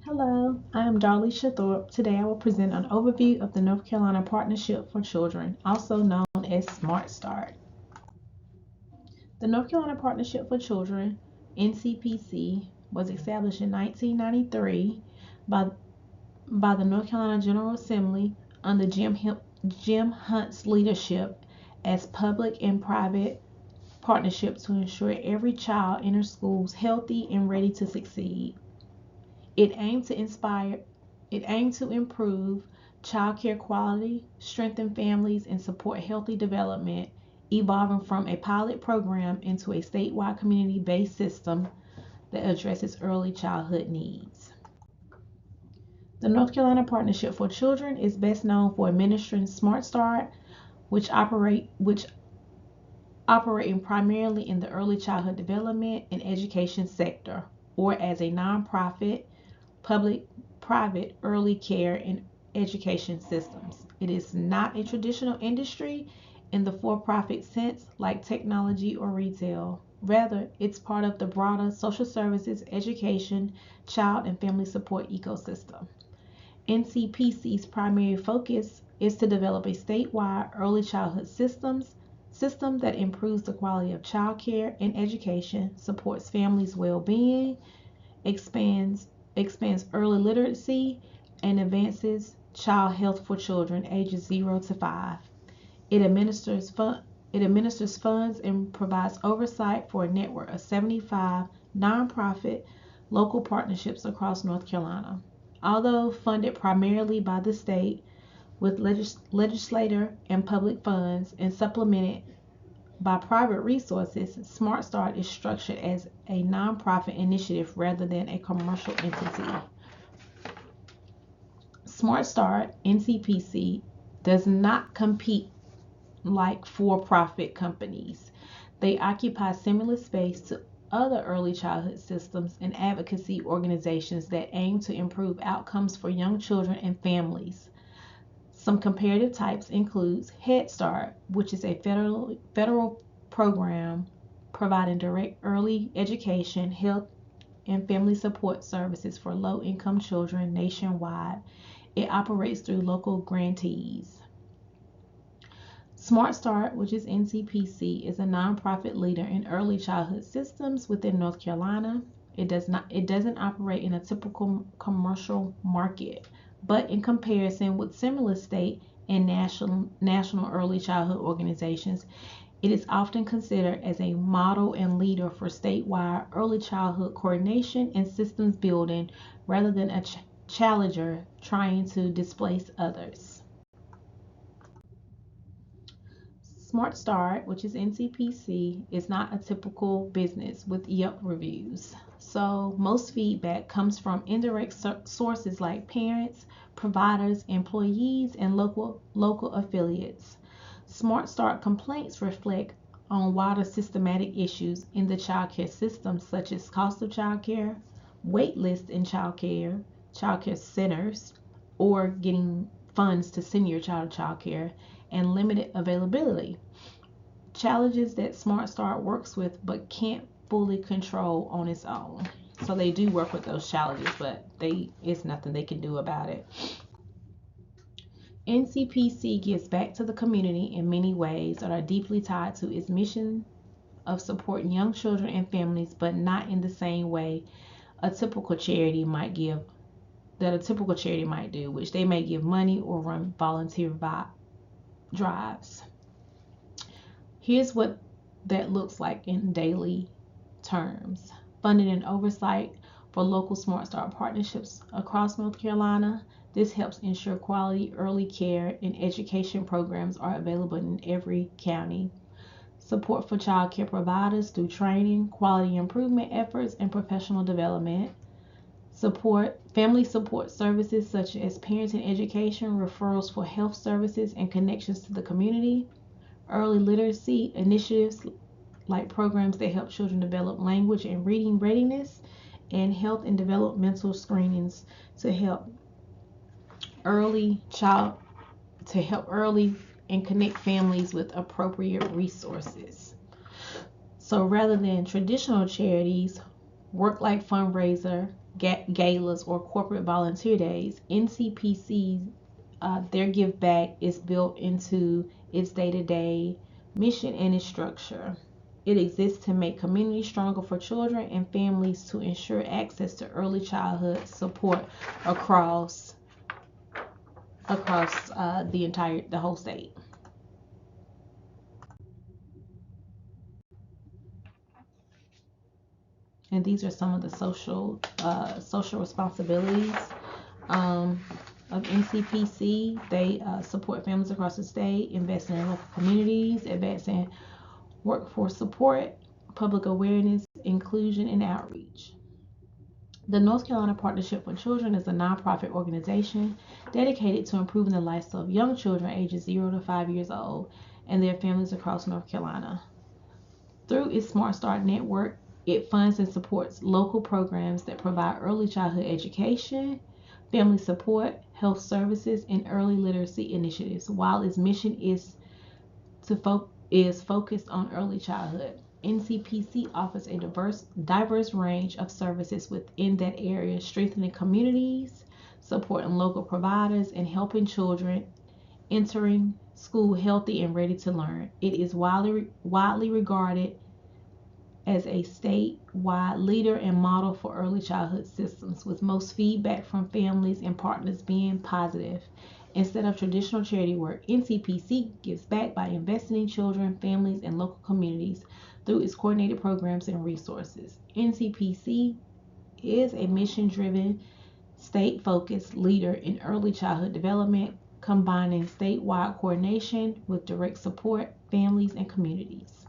Hello, I am Darlisha Thorpe. Today I will present an overview of the North Carolina Partnership for Children, also known as Smart Start. The North Carolina Partnership for Children, NCPC, was established in 1993 by, by the North Carolina General Assembly under Jim Hunt's leadership as public and private partnership to ensure every child enters schools healthy and ready to succeed. It aimed to inspire It aimed to improve childcare quality, strengthen families, and support healthy development, evolving from a pilot program into a statewide community-based system that addresses early childhood needs. The North Carolina Partnership for Children is best known for administering Smart Start, which operating primarily in the early childhood development and education sector, or as a nonprofit public private early care and education systems. It is not a traditional industry in the for profit sense like technology or retail. Rather, it's part of the broader social services, education, child, and family support ecosystem. NCPC's primary focus is to develop a statewide early childhood system that improves the quality of childcare and education, supports families' well-being, expands expands early literacy, and advances child health for children ages 0 to 5. It administers funds and provides oversight for a network of 75 nonprofit local partnerships across North Carolina. Although funded primarily by the state with legislator and public funds and supplemented by private resources, Smart Start is structured as a nonprofit initiative rather than a commercial entity. Smart Start (NCPC) does not compete like for-profit companies. They occupy similar space to other early childhood systems and advocacy organizations that aim to improve outcomes for young children and families. Some comparative types include Head Start, which is a federal program providing direct early education, health, and family support services for low-income children nationwide. It operates through local grantees. Smart Start, which is NCPC, is a nonprofit leader in early childhood systems within North Carolina. It doesn't operate in a typical commercial market, but in comparison with similar state and national early childhood organizations, it is often considered as a model and leader for statewide early childhood coordination and systems building rather than a challenger trying to displace others. Smart Start, which is NCPC, is not a typical business with Yelp reviews. So most feedback comes from indirect sources like parents, providers, employees, and local affiliates. Smart Start complaints reflect on wider systematic issues in the childcare system, such as cost of childcare, wait lists in childcare centers, or getting funds to send your child to childcare, and limited availability. Challenges that Smart Start works with but can't fully control on its own. So they do work with those challenges, but it's nothing they can do about it. NCPC gives back to the community in many ways that are deeply tied to its mission of supporting young children and families, but not in the same way a typical charity might give that a typical charity might do, which they may give money or run volunteer drives. Here's what that looks like in daily terms. Funding and oversight for local Smart Start partnerships across North Carolina. This helps ensure quality early care and education programs are available in every county. Support for child care providers through training, quality improvement efforts, and professional development. Family support services such as parenting education, referrals for health services, and connections to the community. Early literacy initiatives like programs that help children develop language and reading readiness, and health and developmental screenings to help early child to help early and connect families with appropriate resources. So rather than traditional charities, work like fundraiser galas, or corporate volunteer days. NCPC, their give back is built into its day-to-day mission and its structure. It exists to make communities stronger for children and families, to ensure access to early childhood support across the whole state. And these are some of the social responsibilities um, of NCPC. They support families across the state, investing in local communities, advancing workforce support, public awareness, inclusion, and outreach. The North Carolina Partnership for Children is a nonprofit organization dedicated to improving the lives of young children ages 0 to 5 years old and their families across North Carolina. Through its Smart Start network, it funds and supports local programs that provide early childhood education, family support, health services, and early literacy initiatives, while its mission is focused on early childhood. NCPC offers a diverse range of services within that area, strengthening communities, supporting local providers, and helping children entering school healthy and ready to learn. It is widely regarded as a statewide leader and model for early childhood systems, with most feedback from families and partners being positive. Instead of traditional charity work, NCPC gives back by investing in children, families, and local communities through its coordinated programs and resources. NCPC is a mission driven, state focused leader in early childhood development, combining statewide coordination with direct support, families, and communities.